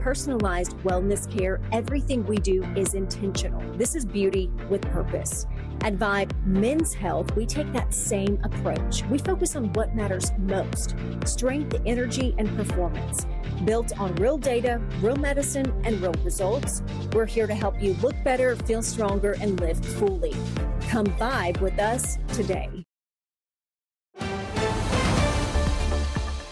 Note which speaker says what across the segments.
Speaker 1: personalized wellness care, everything we do is intentional. This is beauty with purpose. At Vibe Men's Health, we take that same approach. We focus on what matters most: strength, energy, and performance. Built on real data, real medicine, and real results, we're here to help you look better, feel stronger, and live fully. Come vibe with us today.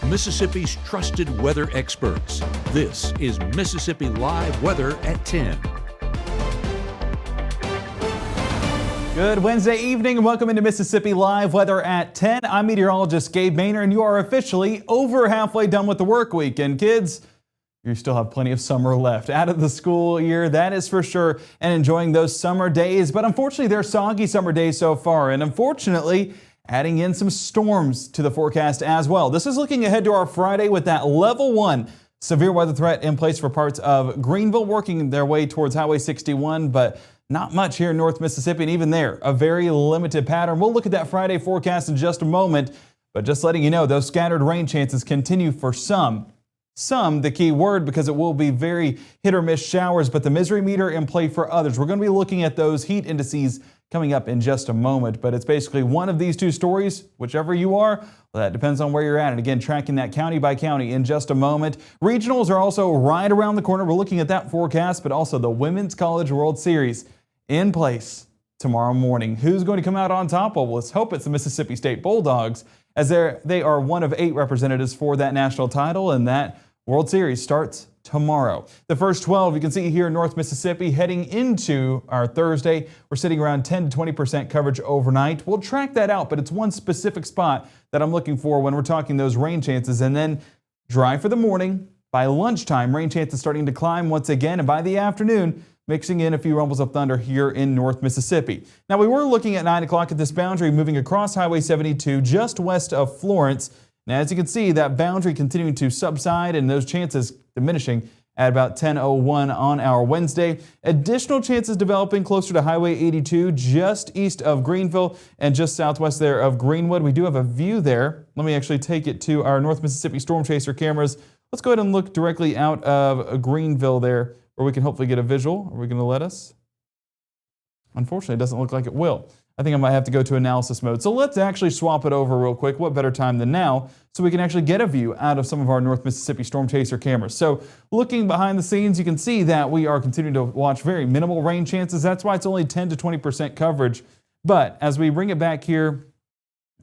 Speaker 2: Mississippi's trusted weather experts. This is Mississippi Live Weather at 10.
Speaker 3: Good Wednesday evening and welcome into Mississippi Live Weather at 10. I'm meteorologist Gabe Maynor, and you are officially over halfway done with the work week. And kids, you still have plenty of summer left out of the school year, that is for sure, and enjoying those summer days. But unfortunately, they're soggy summer days so far, and unfortunately, adding in some storms to the forecast as well. This is looking ahead to our Friday with that level 1 severe weather threat in place for parts of Greenville, working their way towards Highway 61, but not much here in North Mississippi, and even there, a very limited pattern. We'll look at that Friday forecast in just a moment, but just letting you know, those scattered rain chances continue for some, the key word, because it will be very hit or miss showers, but the misery meter in play for others. We're going to be looking at those heat indices coming up in just a moment, but it's basically one of these two stories, whichever you are. Well, that depends on where you're at. And again, tracking that county by county in just a moment. Regionals are also right around the corner. We're looking at that forecast, but also the Women's College World Series in place tomorrow morning. Who's going to come out on top? Well, let's hope it's the Mississippi State Bulldogs, as they are one of 8 representatives for that national title, and that World Series starts tomorrow. The first 12 you can see here in North Mississippi heading into our Thursday. We're sitting around 10 to 20% coverage overnight. We'll track that out, but it's one specific spot that I'm looking for when we're talking those rain chances. And then dry for the morning. By lunchtime, rain chances starting to climb once again, and by the afternoon, mixing in a few rumbles of thunder here in North Mississippi. Now, we were looking at 9 o'clock at this boundary moving across Highway 72 just west of Florence. Now, as you can see, that boundary continuing to subside and those chances diminishing at about 10:01 on our Wednesday. Additional chances developing closer to Highway 82, just east of Greenville and just southwest there of Greenwood. We do have a view there. Let me actually take it to our North Mississippi Storm Chaser cameras. Let's go ahead and look directly out of Greenville there, where we can hopefully get a visual. Are we going to let us? Unfortunately, it doesn't look like it will. I think I might have to go to analysis mode. So let's actually swap it over real quick. What better time than now so we can actually get a view out of some of our North Mississippi Storm Chaser cameras. So looking behind the scenes, you can see that we are continuing to watch very minimal rain chances. That's why it's only 10 to 20% coverage. But as we bring it back here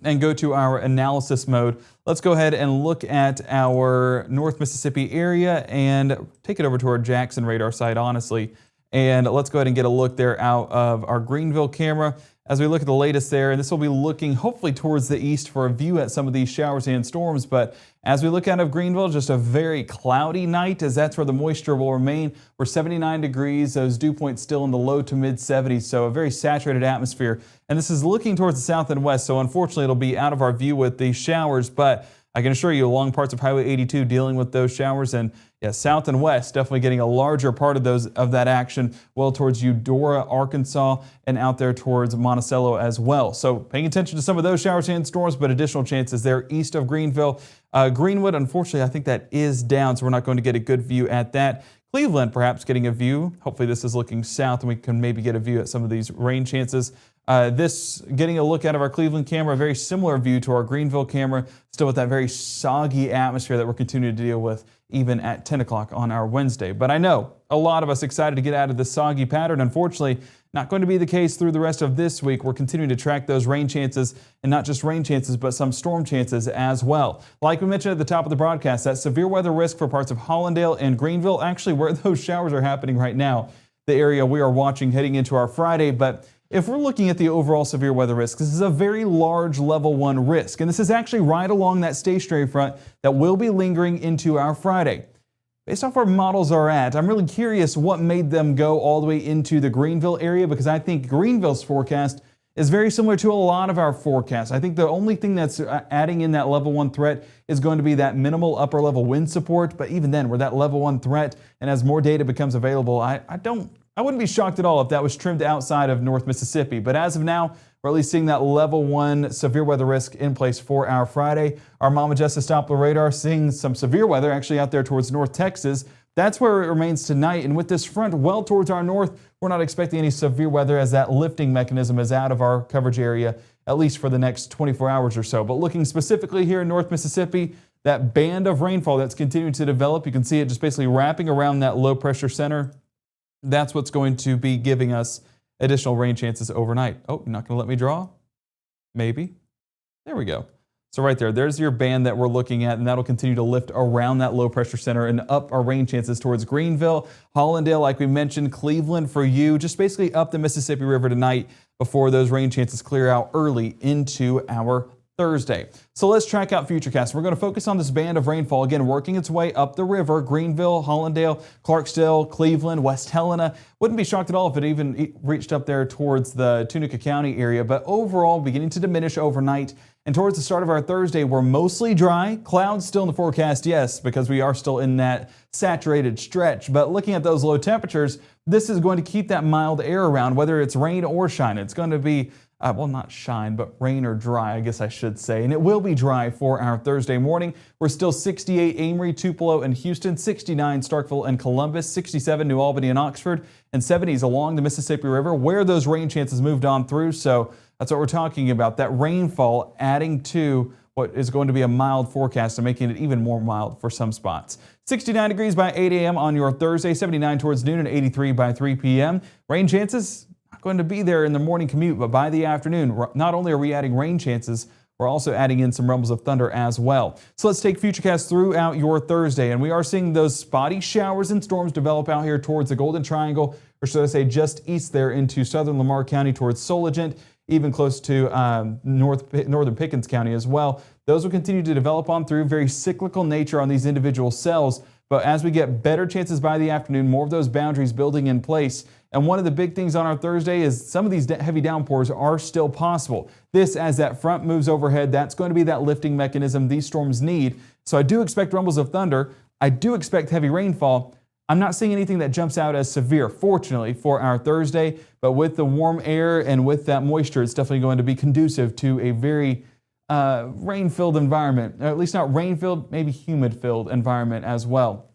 Speaker 3: and go to our analysis mode, let's go ahead and look at our North Mississippi area and take it over to our Jackson radar site, honestly. And let's go ahead and get a look there out of our Greenville camera as we look at the latest there. And this will be looking hopefully towards the east for a view at some of these showers and storms. But as we look out of Greenville, just a very cloudy night, as that's where the moisture will remain. We're 79 degrees, those dew points still in the low to mid 70s, so a very saturated atmosphere. And this is looking towards the south and west, so unfortunately it'll be out of our view with these showers, but I can assure you along parts of Highway 82 dealing with those showers, and yeah, south and west definitely getting a larger part of that action well towards Eudora, Arkansas, and out there towards Monticello as well. So paying attention to some of those showers and storms, but additional chances there east of Greenville. Greenwood, unfortunately, I think that is down, so we're not going to get a good view at that. Cleveland perhaps getting a view. Hopefully this is looking south and we can maybe get a view at some of these rain chances. This getting a look out of our Cleveland camera, a very similar view to our Greenville camera, still with that very soggy atmosphere that we're continuing to deal with even at 10 o'clock on our Wednesday. But I know a lot of us excited to get out of this soggy pattern. Unfortunately, not going to be the case through the rest of this week. We're continuing to track those rain chances, and not just rain chances, but some storm chances as well. Like we mentioned at the top of the broadcast, that severe weather risk for parts of Hollandale and Greenville, actually where those showers are happening right now, the area we are watching heading into our Friday. But if we're looking at the overall severe weather risk, this is a very large level 1 risk, and this is actually right along that stationary front that will be lingering into our Friday. Based off where models are at, I'm really curious what made them go all the way into the Greenville area, because I think Greenville's forecast is very similar to a lot of our forecasts. I think the only thing that's adding in that level 1 threat is going to be that minimal upper level wind support. But even then, we're that level 1 threat, and as more data becomes available, I wouldn't be shocked at all if that was trimmed outside of North Mississippi. But as of now, we're at least seeing that level 1 severe weather risk in place for our Friday. Our Mama Justice Doppler radar seeing some severe weather actually out there towards North Texas, That's where it remains tonight. And with this front well towards our north, we're not expecting any severe weather as that lifting mechanism is out of our coverage area, at least for the next 24 hours or so. But looking specifically here in North Mississippi, that band of rainfall that's continuing to develop, you can see it just basically wrapping around that low pressure center. That's what's going to be giving us additional rain chances overnight. Oh, you're not going to let me draw? Maybe. There we go. So right there's your band that we're looking at, and that'll continue to lift around that low pressure center and up our rain chances towards Greenville, Hollandale, like we mentioned, Cleveland for you, just basically up the Mississippi River tonight before those rain chances clear out early into our Thursday. So let's track out Futurecast. We're going to focus on this band of rainfall, again, working its way up the river, Greenville, Hollandale, Clarksdale, Cleveland, West Helena. Wouldn't be shocked at all if it even reached up there towards the Tunica County area, but overall beginning to diminish overnight. And towards the start of our Thursday, we're mostly dry. Clouds still in the forecast, yes, because we are still in that saturated stretch. But looking at those low temperatures, this is going to keep that mild air around, whether it's rain or shine. It's going to be well, not shine, but rain or dry, I guess I should say. And it will be dry for our Thursday morning. We're still 68 Amory, Tupelo, and Houston, 69 Starkville and Columbus, 67 New Albany and Oxford, and 70s along the Mississippi River, where those rain chances moved on through. So that's what we're talking about, that rainfall adding to what is going to be a mild forecast and making it even more mild for some spots. 69 degrees by 8 a.m. on your Thursday, 79 towards noon, and 83 by 3 p.m. Rain chances going to be there in the morning commute, but by the afternoon, not only are we adding rain chances, we're also adding in some rumbles of thunder as well. So let's take Futurecast throughout your Thursday, and we are seeing those spotty showers and storms develop out here towards the Golden Triangle, or should I say just east there into southern Lamar County towards Soligent, even close to northern Pickens County as well. Those will continue to develop on through, very cyclical nature on these individual cells. But as we get better chances by the afternoon, more of those boundaries building in place. And one of the big things on our Thursday is some of these heavy downpours are still possible. This, as that front moves overhead, that's going to be that lifting mechanism these storms need. So I do expect rumbles of thunder. I do expect heavy rainfall. I'm not seeing anything that jumps out as severe, fortunately, for our Thursday. But with the warm air and with that moisture, it's definitely going to be conducive to a very rain-filled environment, or at least not rain-filled, maybe humid-filled environment as well.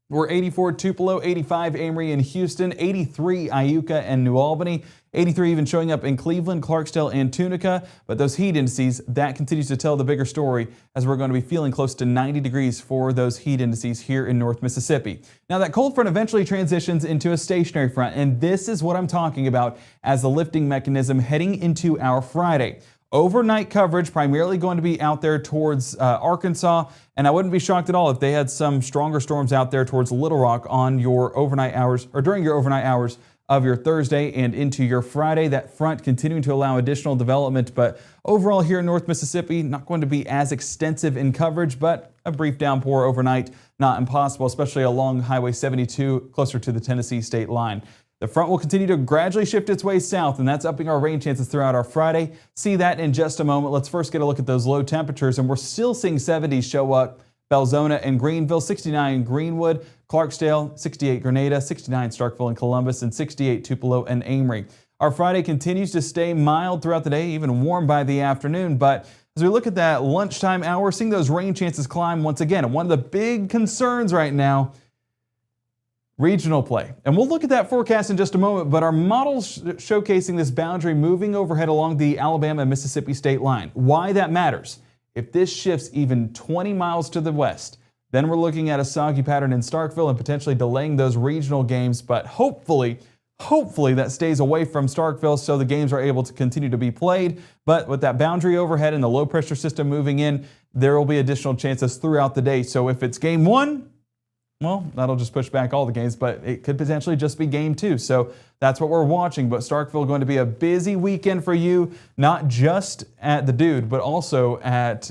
Speaker 3: We're 84 Tupelo, 85 Amory and Houston, 83 Iuka and New Albany, 83 even showing up in Cleveland, Clarksdale, and Tunica. But those heat indices, that continues to tell the bigger story as we're going to be feeling close to 90 degrees for those heat indices here in North Mississippi. Now that cold front eventually transitions into a stationary front, and this is what I'm talking about as the lifting mechanism heading into our Friday. Overnight coverage primarily going to be out there towards Arkansas, and I wouldn't be shocked at all if they had some stronger storms out there towards Little Rock on your overnight hours or during your overnight hours of your Thursday and into your Friday. That front continuing to allow additional development, but overall here in North Mississippi, not going to be as extensive in coverage, but a brief downpour overnight, not impossible, especially along Highway 72 closer to the Tennessee state line. The front will continue to gradually shift its way south, and that's upping our rain chances throughout our Friday. See that in just a moment. Let's first get a look at those low temperatures, and we're still seeing 70s show up. Belzona and Greenville, 69 Greenwood, Clarksdale, 68 Grenada, 69 Starkville and Columbus, and 68 Tupelo and Amory. Our Friday continues to stay mild throughout the day, even warm by the afternoon, but as we look at that lunchtime hour, seeing those rain chances climb once again. And one of the big concerns right now, regional play. And we'll look at that forecast in just a moment, but our models showcasing this boundary moving overhead along the Alabama and Mississippi state line. Why that matters? If this shifts even 20 miles to the west, then we're looking at a soggy pattern in Starkville and potentially delaying those regional games, but hopefully that stays away from Starkville so the games are able to continue to be played. But with that boundary overhead and the low pressure system moving in, there will be additional chances throughout the day. So if it's game one, well, that'll just push back all the games, but it could potentially just be game two. So that's what we're watching. But Starkville going to be a busy weekend for you, not just at the Dude, but also at,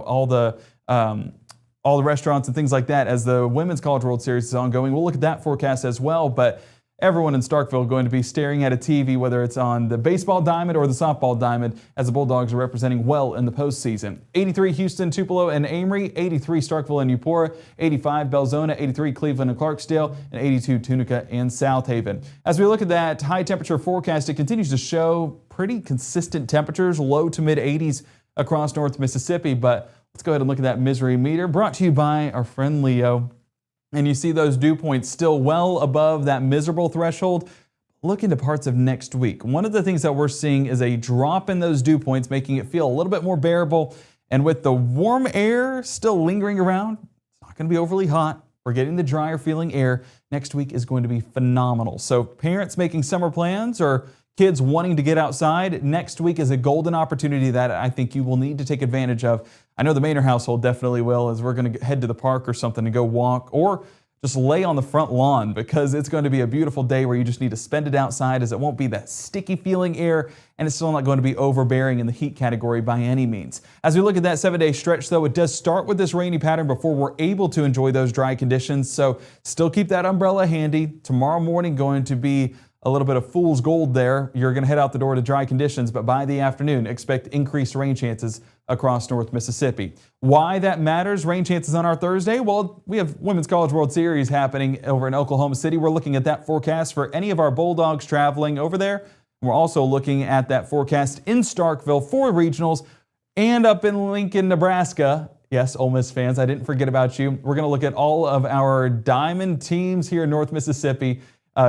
Speaker 3: all the restaurants and things like that as the Women's College World Series is ongoing. We'll look at that forecast as well, but everyone in Starkville going to be staring at a TV, whether it's on the baseball diamond or the softball diamond, as the Bulldogs are representing well in the postseason. 83 Houston, Tupelo, and Amory, 83 Starkville and Eupora, 85 Belzona, 83 Cleveland and Clarksdale, and 82 Tunica and Southaven. As we look at that high temperature forecast, it continues to show pretty consistent temperatures, low to mid 80s across North Mississippi. But let's go ahead and look at that misery meter brought to you by our friend Leo. and you see those dew points still well above that miserable threshold, look into parts of next week. One of the things that we're seeing is a drop in those dew points, making it feel a little bit more bearable. And with the warm air still lingering around, it's not going to be overly hot. We're getting the drier feeling air. Next week is going to be phenomenal. So parents making summer plans or kids wanting to get outside, next week is a golden opportunity that I think you will need to take advantage of. I know the Maynor household definitely will, as we're going to head to the park or something to go walk or just lay on the front lawn, because it's going to be a beautiful day where you just need to spend it outside, as it won't be that sticky feeling air, and it's still not going to be overbearing in the heat category by any means. As we look at that 7-day stretch, though, it does start with this rainy pattern before we're able to enjoy those dry conditions. So still keep that umbrella handy. Tomorrow morning going to be a little bit of fool's gold there. You're going to head out the door to dry conditions, but by the afternoon, expect increased rain chances across North Mississippi. Why that matters, rain chances on our Thursday? Well, we have Women's College World Series happening over in Oklahoma City. We're looking at that forecast for any of our Bulldogs traveling over there. We're also looking at that forecast in Starkville for regionals and up in Lincoln, Nebraska. Yes, Ole Miss fans, I didn't forget about you. We're going to look at all of our Diamond teams here in North Mississippi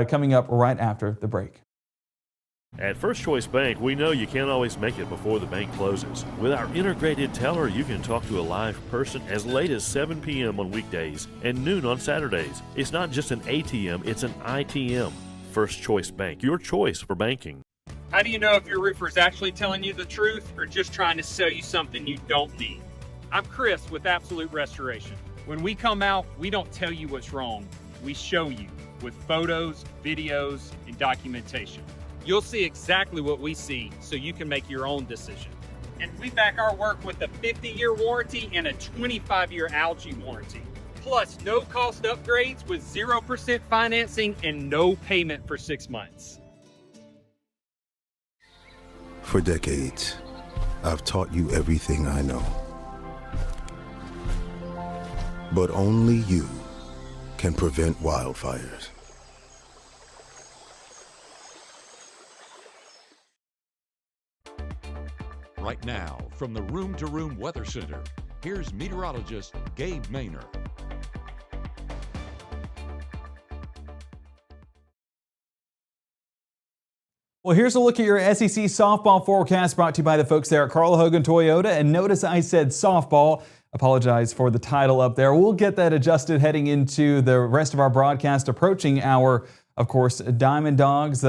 Speaker 3: coming up right after the break.
Speaker 4: At First Choice Bank, we know you can't always make it before the bank closes. With our integrated teller, you can talk to a live person as late as 7 p.m. on weekdays and noon on Saturdays. It's not just an ATM, it's an ITM. First Choice Bank, your choice for banking.
Speaker 5: How do you know if your roofer is actually telling you the truth or just trying to sell you something you don't need? I'm Chris with Absolute Restoration. When we come out, we don't tell you what's wrong. We show you with photos, videos, and documentation. You'll see exactly what we see so you can make your own decision. And we back our work with a 50-year warranty and a 25-year algae warranty. Plus, no cost upgrades with 0% financing and no payment for 6 months.
Speaker 6: For decades, I've taught you everything I know. But only you can prevent wildfires.
Speaker 2: Right now, from the Room to Room Weather Center, here's meteorologist Gabe Maynor.
Speaker 3: Well, here's a look at your SEC softball forecast brought to you by the folks there at Carl Hogan Toyota. And notice I said softball. Apologize for the title up there. We'll get that adjusted heading into the rest of our broadcast, approaching our, of course, Diamond Dogs,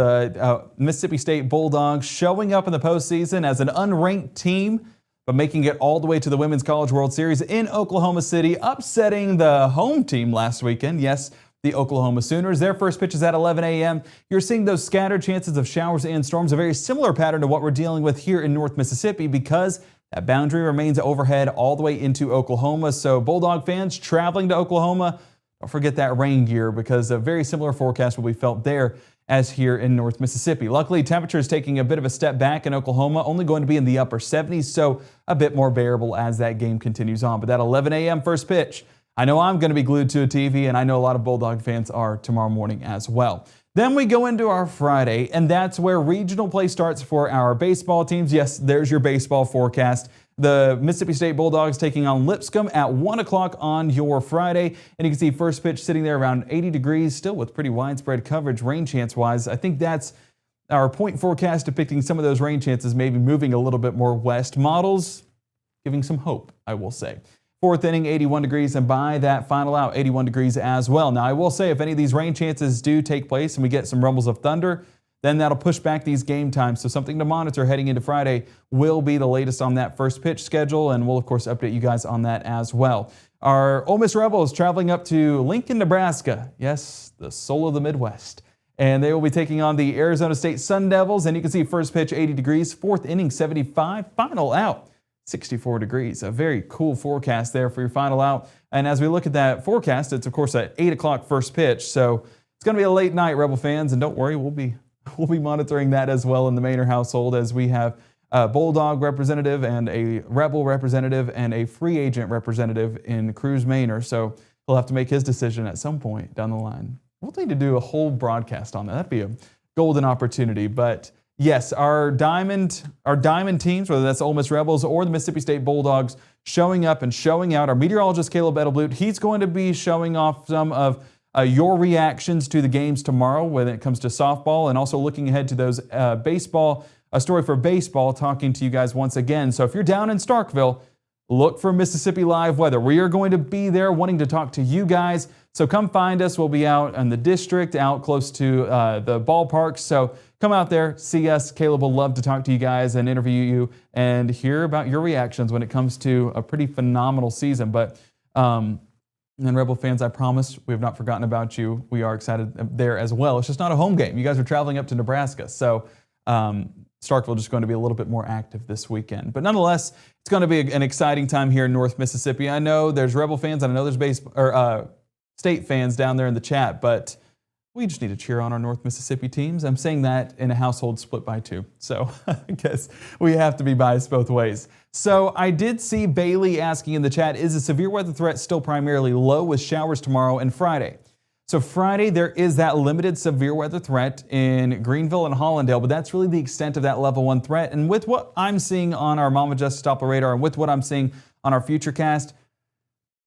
Speaker 3: Mississippi State Bulldogs, showing up in the postseason as an unranked team, but making it all the way to the Women's College World Series in Oklahoma City, upsetting the home team last weekend. Yes, the Oklahoma Sooners. Their first pitch is at 11 a.m. You're seeing those scattered chances of showers and storms, a very similar pattern to what we're dealing with here in North Mississippi, because that boundary remains overhead all the way into Oklahoma. So Bulldog fans traveling to Oklahoma, don't forget that rain gear, because a very similar forecast will be felt there as here in North Mississippi. Luckily, temperatures taking a bit of a step back in Oklahoma, only going to be in the upper 70s, so a bit more bearable as that game continues on. But that 11 a.m. first pitch, I know I'm going to be glued to a TV, and I know a lot of Bulldog fans are tomorrow morning as well. Then we go into our Friday, and that's where regional play starts for our baseball teams. Yes, there's your baseball forecast. The Mississippi State Bulldogs taking on Lipscomb at 1 o'clock on your Friday. And you can see first pitch sitting there around 80 degrees, still with pretty widespread coverage rain chance-wise. I think that's our point forecast depicting some of those rain chances maybe moving a little bit more west. Models giving some hope, I will say. Fourth inning, 81 degrees, and by that final out, 81 degrees as well. Now, I will say, if any of these rain chances do take place and we get some rumbles of thunder, then that'll push back these game times. So something to monitor heading into Friday will be the latest on that first pitch schedule, and we'll, of course, update you guys on that as well. Our Ole Miss Rebels traveling up to Lincoln, Nebraska. Yes, the soul of the Midwest. And they will be taking on the Arizona State Sun Devils, and you can see first pitch, 80 degrees, fourth inning, 75, final out, 64 degrees. A very cool forecast there for your final out. And as we look at that forecast, it's, of course, at 8 o'clock first pitch. So it's going to be a late night, Rebel fans. And don't worry, we'll be monitoring that as well in the Maynor household, as we have a Bulldog representative and a Rebel representative and a free agent representative in Cruz Maynor. So he'll have to make his decision at some point down the line. We'll need to do a whole broadcast on that. That'd be a golden opportunity. But yes, our diamond teams, whether that's Ole Miss Rebels or the Mississippi State Bulldogs, showing up and showing out. Our meteorologist, Caleb Edelblut, he's going to be showing off some of your reactions to the games tomorrow when it comes to softball, and also looking ahead to those baseball, a story for baseball, talking to you guys once again. So if you're down in Starkville, look for Mississippi Live Weather. We are going to be there wanting to talk to you guys. So come find us. We'll be out in the district, out close to the ballpark. So come out there, see us. Caleb will love to talk to you guys and interview you and hear about your reactions when it comes to a pretty phenomenal season. But and Rebel fans, I promise we have not forgotten about you. We are excited there as well. It's just not a home game. You guys are traveling up to Nebraska. So Starkville just going to be a little bit more active this weekend. But nonetheless, it's going to be an exciting time here in North Mississippi. I know there's Rebel fans, and I know there's State fans down there in the chat, but we just need to cheer on our North Mississippi teams. I'm saying that in a household split by 2. So I guess we have to be biased both ways. So I did see Bailey asking in the chat, is the severe weather threat still primarily low with showers tomorrow and Friday? So Friday, there is that limited severe weather threat in Greenville and Hollandale, but that's really the extent of that level 1 threat. And with what I'm seeing on our Mama Justice Doppler radar and with what I'm seeing on our Futurecast,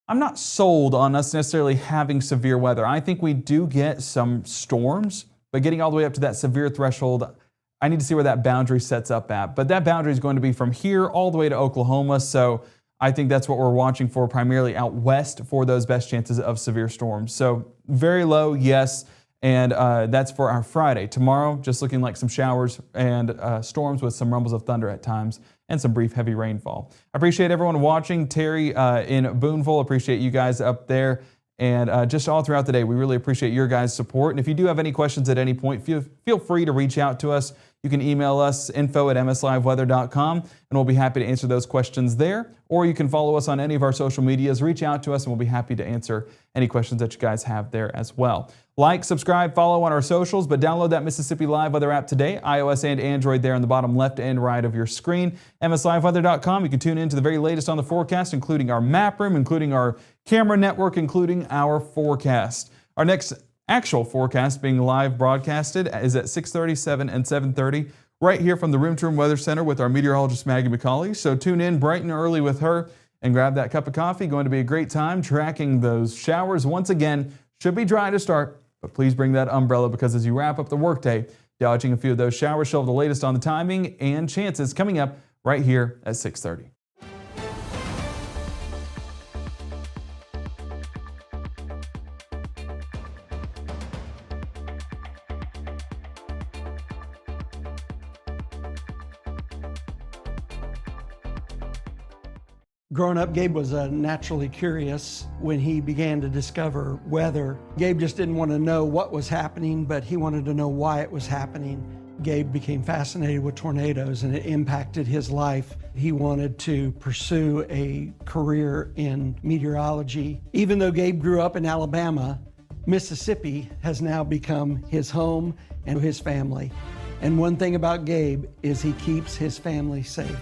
Speaker 3: I'm not sold on us necessarily having severe weather. I think we do get some storms, but getting all the way up to that severe threshold, I need to see where that boundary sets up at. But that boundary is going to be from here all the way to Oklahoma. So I think that's what we're watching for primarily out west for those best chances of severe storms. So very low, yes. And that's for our Friday. Tomorrow, just looking like some showers and storms with some rumbles of thunder at times and some brief heavy rainfall. I appreciate everyone watching. Terry in Booneville, appreciate you guys up there. And just all throughout the day, we really appreciate your guys' support. And if you do have any questions at any point, feel free to reach out to us. You can email us info@msliveweather.com, and we'll be happy to answer those questions there. Or you can follow us on any of our social medias, reach out to us, and we'll be happy to answer any questions that you guys have there as well. Like, subscribe, follow on our socials, but download that Mississippi Live Weather app today, iOS and Android there in the bottom left and right of your screen. msliveweather.com, you can tune in to the very latest on the forecast, including our map room, including our camera network, including our forecast. Our next actual forecast being live broadcasted is at 6:30, 7, and 7:30 right here from the Room to Room Weather Center with our meteorologist Maggie McCauley. So tune in bright and early with her and grab that cup of coffee. Going to be a great time tracking those showers once again. Should be dry to start, but please bring that umbrella because as you wrap up the workday, dodging a few of those showers. She'll have the latest on the timing and chances coming up right here at 6:30.
Speaker 7: Growing up, Gabe was naturally curious when he began to discover weather. Gabe just didn't want to know what was happening, but he wanted to know why it was happening. Gabe became fascinated with tornadoes and it impacted his life. He wanted to pursue a career in meteorology. Even though Gabe grew up in Alabama, Mississippi has now become his home and his family. And one thing about Gabe is he keeps his family safe.